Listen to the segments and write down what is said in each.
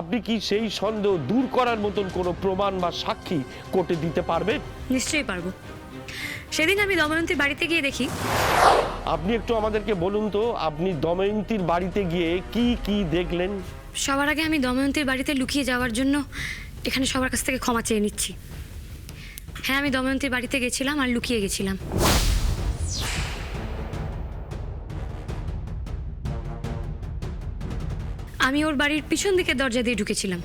আপনি কি সেই সন্দেহ দূর করার মতন কোনো প্রমাণ বা সাক্ষী কোর্টে দিতে পারবেন? নিশ্চয়ই পারবো। সেদিন আমি দময়ন্তীর বাড়িতে গিয়ে দেখি। আপনি একটু আমাদেরকে বলুন তো, আপনি দময়ন্তীর বাড়িতে গিয়ে কি কি দেখলেন? সবার আগে আমি দময়ন্তীর বাড়িতে লুকিয়ে যাওয়ার জন্য এখানে সবার কাছ থেকে ক্ষমা চেয়ে নিচ্ছি। হ্যাঁ, আমি দময়ন্তীর বাড়িতে গেছিলাম আর লুকিয়ে গেছিলাম। আমি ওর বাড়ির পিছন দিকের দরজা দিয়ে ঢুকেছিলাম।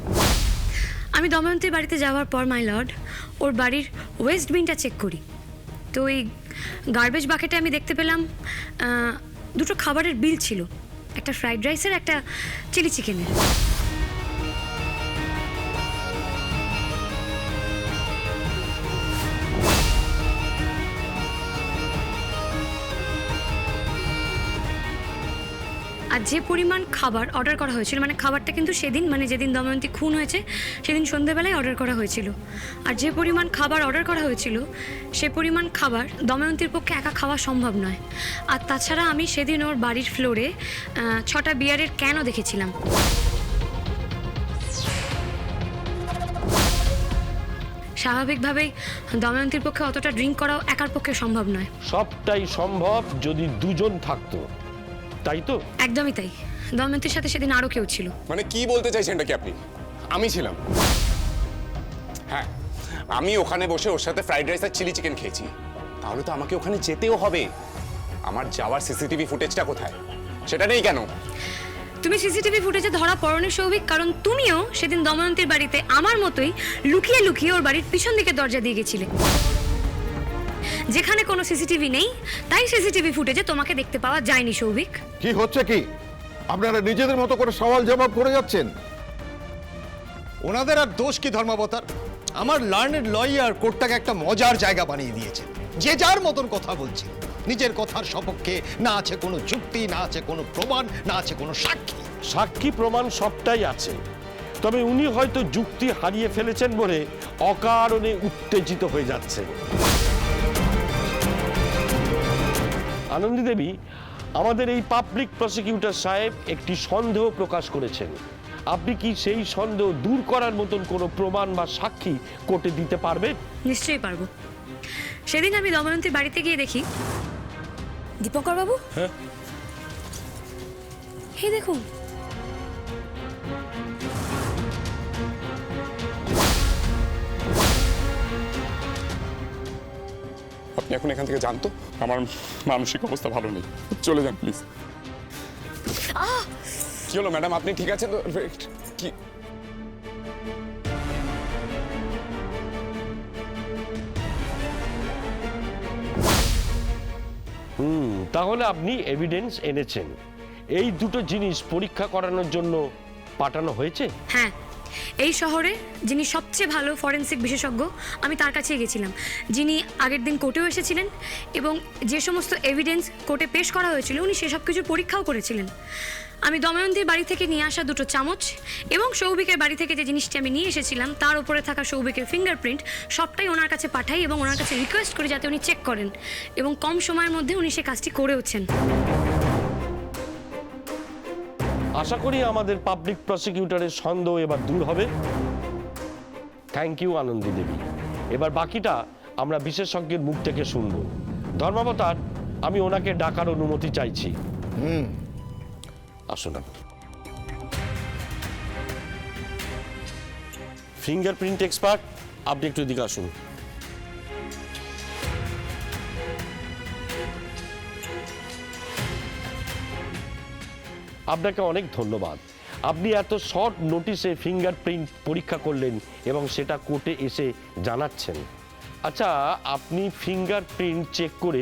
আমি দময়ন্তীর বাড়িতে যাওয়ার পর মাই লর্ড ওর বাড়ির ওয়েস্ট বিনটা চেক করি। তো ওই গার্বেজ বাকেটে আমি দেখতে পেলাম দুটো খাবারের বিল ছিল, একটা ফ্রাইড রাইসের, একটা চিলি চিকেনের। আর যে পরিমাণ খাবার অর্ডার করা হয়েছিল, মানে খাবারটা কিন্তু সেদিন, মানে যেদিন দময়ন্তী খুন হয়েছে সেদিন সন্ধ্যেবেলায় অর্ডার করা হয়েছিল। আর যে পরিমাণ খাবার অর্ডার করা হয়েছিল সে পরিমাণ খাবার দময়ন্তীর পক্ষে একা খাওয়া সম্ভব নয়। আর তাছাড়া আমি সেদিন ওর বাড়ির ফ্লোরে 6টা বিয়ারের ক্যানও দেখেছিলাম। স্বাভাবিকভাবেই দময়ন্তীর পক্ষে অতটা ড্রিঙ্ক করাও একার পক্ষে সম্ভব নয়। সবটাই সম্ভব যদি দুজন থাকতো, তাই তো? একদমই তাই। দময়ন্তীর সাথে সেদিন আরও কেউ ছিল। মানে কি বলতে চাইছেন এটা কি আপনি? আমি ছিলাম। হ্যাঁ, আমি ওখানে বসে ওর সাথে ফ্রাইড রাইস আর চিলি চিকেন খেয়েছি। তাহলে তো আমাকে ওখানে যেতেও হবে। আমার যাওয়ার সিসিটিভি ফুটেজটা কোথায়? সেটা নেই কেন? তুমি সিসিটিভি ফুটেজে ধরা পড়নি সৌভিক, কারণ তুমিও সেদিন দময়ন্তীর বাড়িতে আমার মতোই লুকিয়ে লুকিয়ে ওর বাড়ির পিছন দিকে দরজা দিয়ে গেছিলে। যেখানে কোনো সিসিটিভি নেই তাই সিসিটিভি ফুটেজে তোমাকে দেখতে পাওয়া যায়নি সৌভিক। কি হচ্ছে কি? আপনারা নিজেদের মতো করে সওয়াল জবাব করে যাচ্ছেন। ওনাদের আর দোষ কি ধর্মাবতার? আমার লার্নেড লয়ার কোর্টটাকে একটা মজার জায়গা বানিয়ে দিয়েছে। যে যার মতন কথা বলছে, নিজের কথার সপক্ষে না আছে কোনো যুক্তি, না আছে কোনো প্রমাণ, না আছে কোনো সাক্ষী। সাক্ষী প্রমাণ সবটাই আছে, তবে উনি হয়তো যুক্তি হারিয়ে ফেলেছেন বলে অকারণে উত্তেজিত হয়ে যাচ্ছেন। আনন্দী দেবী, আমাদের এই পাবলিক প্রসিকিউটর সাহেব একটি সন্দেহ প্রকাশ করেছেন। আপনি কি সেই সন্দেহ দূর করার মতন কোনো প্রমাণ বা সাক্ষী কোর্টে দিতে পারবেন? নিশ্চয়ই পারবো। সেদিন আমি দময়ন্তীর বাড়িতে গিয়ে দেখি। দীপঙ্কর বাবু, হ্যাঁ, হে দেখুন। আপনি এখন এখান থেকে জানতো আমার মানসিক অবস্থা ভালো নেই। চলে যান প্লিজ। কি হলো ম্যাডাম, আপনি ঠিক আছেন তো? কি তাহলে আপনি এভিডেন্স এনেছেন। এই দুটো জিনিস পরীক্ষা করানোর জন্য পাঠানো হয়েছে? হ্যাঁ, এই শহরে যিনি সবচেয়ে ভালো ফরেনসিক বিশেষজ্ঞ আমি তার কাছে গেছিলাম, যিনি আগের দিন কোর্টেও এসেছিলেন এবং যে সমস্ত এভিডেন্স কোর্টে পেশ করা হয়েছিল উনি সেসব কিছু পরীক্ষাও করেছিলেন। আমি দময়ন্তীর বাড়ি থেকে নিয়ে আসা দুটো চামচ এবং সৌভিকের বাড়ি থেকে যে জিনিসটি আমি নিয়ে এসেছিলাম তার উপরে থাকা সৌভিকের ফিঙ্গারপ্রিন্ট সবটাই ওনার কাছে পাঠাই এবং ওনার কাছে রিকোয়েস্ট করি যাতে উনি চেক করেন, এবং কম সময়ের মধ্যে উনি সে কাজটি করেওছেন। আশা করি আমাদের পাবলিক প্রসিকিউটরের সন্দেহ এবার দূর হবে। থ্যাংক ইউ আনন্দী দেবী। এবার বাকিটা আমরা বিশেষজ্ঞের মুখ থেকে শুনব। ধর্মাবতার, আমি ওনাকে ডাকার অনুমতি চাইছি। আসুন। ফিঙ্গারপ্রিন্ট এক্সপার্ট, আপনি একটু এদিকে আসুন। আপনাকে অনেক ধন্যবাদ। আপনি এত শর্ট নোটিশে ফিঙ্গারপ্রিন্ট পরীক্ষা করলেন এবং সেটা কোর্টে এসে জানাচ্ছেন। আচ্ছা, আপনি ফিঙ্গারপ্রিন্ট চেক করে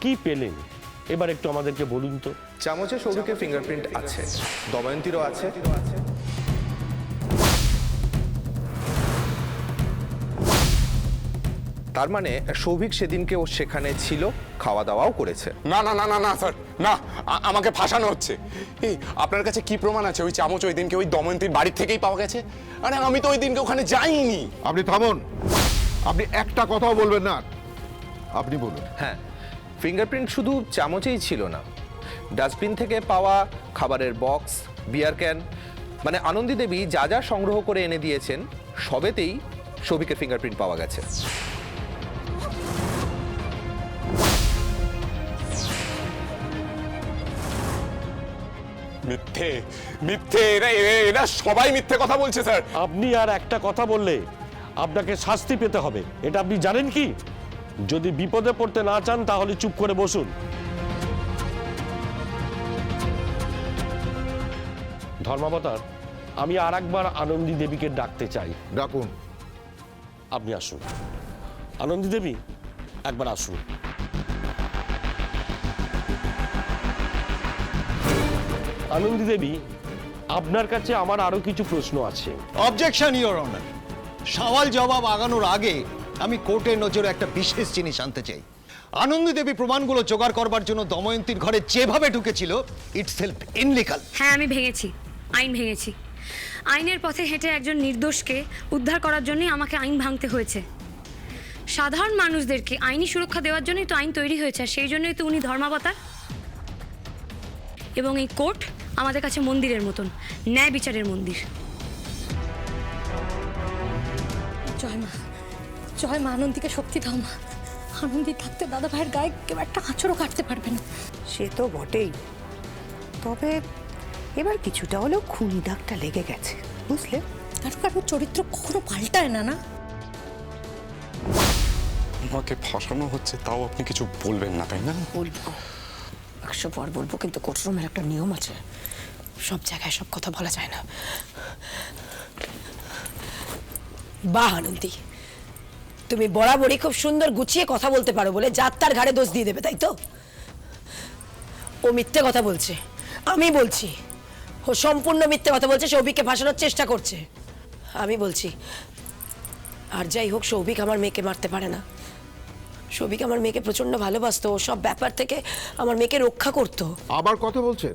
কি পেলেন এবার একটু আমাদেরকে বলুন তো। চামচে সৌভিকের ফিঙ্গারপ্রিন্ট আছে, দময়ন্তীরও আছে। তার মানে সৌভিক সেদিনকে ও সেখানে ছিল, খাওয়া দাওয়াও করেছে। না না না না না স্যার, না, আমাকে ফাঁসানো হচ্ছে। এই আপনার কাছে কি প্রমাণ আছে ওই চামচ ওই দিনকে ওই দময়ন্তীর বাড়ি থেকেই পাওয়া গেছে? আরে আমি তো ওই দিনকে ওখানে যাইনি। আপনি থামুন, আপনি একটা কথাও বলবেন না। আপনি বলুন। হ্যাঁ, ফিঙ্গারপ্রিন্ট শুধু চামচেই ছিল না, ডাস্টবিন থেকে পাওয়া খাবারের বক্স, বিয়ার ক্যান, মানে আনন্দী দেবী যা যা সংগ্রহ করে এনে দিয়েছেন সবেতেই সৌভিকের ফিঙ্গারপ্রিন্ট পাওয়া গেছে। মিথ্যে মিথ্যে, এরা সবাই মিথ্যে কথা বলছে স্যার। আপনি আর একটা কথা বললে আপনাকে শাস্তি পেতে হবে, এটা আপনি জানেন কি? যদি বিপদে পড়তে না চান তাহলে চুপ করে বসুন। ধর্মাবতার, আমি আর একবার আনন্দী দেবীকে ডাকতে চাই। ডাকুন। আপনি আসুন। আনন্দী দেবী, একবার আসুন। আনন্দী দেবী, আপনার কাছে আমার আরো কিছু প্রশ্ন আছে। অবজেকশন ইওর অনার, সওয়াল জবাব আগানোর আগে আমি কোর্টের নজরে একটা বিশেষ জিনিস আনতে চাই। আনন্দী দেবী প্রমাণগুলো জোগাড় করবার জন্য দময়ন্তীর ঘরে যেভাবে ঢুকেছিল, ইটসেলফ ইনলিগাল। হ্যাঁ, আমি ভেঙেছি, আইন ভেঙেছি। আইনের পথে হেঁটে একজন নির্দোষকে উদ্ধার করার জন্যই আমাকে আইন ভাঙতে হয়েছে। সাধারণ মানুষদেরকে আইনি সুরক্ষা দেওয়ার জন্যই তো আইন তৈরি হয়েছে, আর সেই জন্যই তো উনি ধর্মাবতার। এবং এই কোর্ট আমাদের কাছে মন্দিরের মতন, ন্যায় বিচারের মন্দির। জয় মা, জয় মা, আনন্দীকে শক্তি দাও মা। আনন্দী থাকতে দাদা ভাইয়ের গায়ে কেউ একটা আঁচড়ও কাটতে পারবে না। সে তো বটেই, তবে এবার কিছুটা হলেও খুনি দাগটা লেগে গেছে, বুঝলে? কারো কারো চরিত্র কখনো পাল্টায় না, না? আমাকে ফাঁসানো হচ্ছে, তাও আপনি কিছু বলবেন না, তাই না? বলবো, 100 বার বলবো, কিন্তু কোর্টরুমের একটা নিয়ম আছে, সব জায়গায় সব কথা বলা যায় না। বাহ আনন্দী, তুমি বরাবরই খুব সুন্দর গুছিয়ে কথা বলতে পারো বলে যাত্রার ঘাড়ে দোষ দিয়ে দেবে, তাই তো? ও মিথ্যে কথা বলছে, আমি বলছি ও সম্পূর্ণ মিথ্যে কথা বলছে, সৌভিককে ফাঁসানোর চেষ্টা করছে। আমি বলছি, আর যাই হোক, সৌভিক আমার মেয়েকে মারতে পারে না। সৌভিক আমার মেয়েকে প্রচন্ড ভালোবাসতো, ও সব ব্যাপার থেকে আমার মেয়েকে রক্ষা করতো। আবার কথা বলছেন?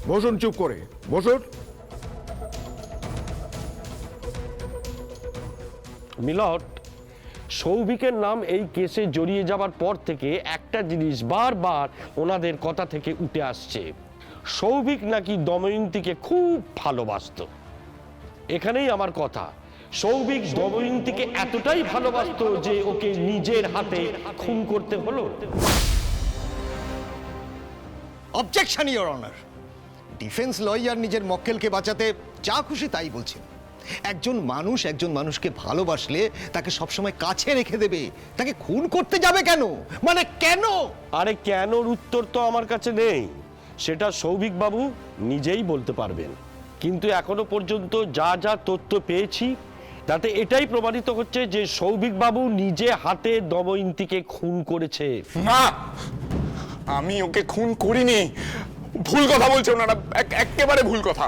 বসুন চুপ করে, বসুন। মিলট, সৌভিকের নাম এই কেসে জড়িয়ে যাবার পর থেকে একটা জিনিস বারবার ওনাদের কথা থেকে উঠে আসছে, সৌভিক নাকি দময়ন্তীকে খুব ভালোবাসতো। এখানেই আমার কথা, সৌভিক দময়ন্তীকে এতটাই ভালোবাসতো যে ওকে নিজের হাতে খুন করতে হলো। Objection your honour, defence lawyer নিজের মক্কেলকে বাঁচাতে যা খুশি তাই বলছেন। একজন মানুষকে ভালোবাসলে তাকে সবসময় কাছে রেখে দেবে, তাকে খুন করতে যাবে কেন? মানে কেন? আরে কেনর উত্তর তো আমার কাছে নেই, সেটা সৌভিক বাবু নিজেই বলতে পারবেন। কিন্তু এখনো পর্যন্ত যা যা তথ্য পেয়েছি তাতে এটাই প্রমাণিত হচ্ছে যে সৌভিক বাবু নিজে হাতে দময়ন্তীকে খুন করেছে। না, আমি ওকে খুন করিনি। ভুল কথা বলছে ওনারা, একেবারে ভুল কথা।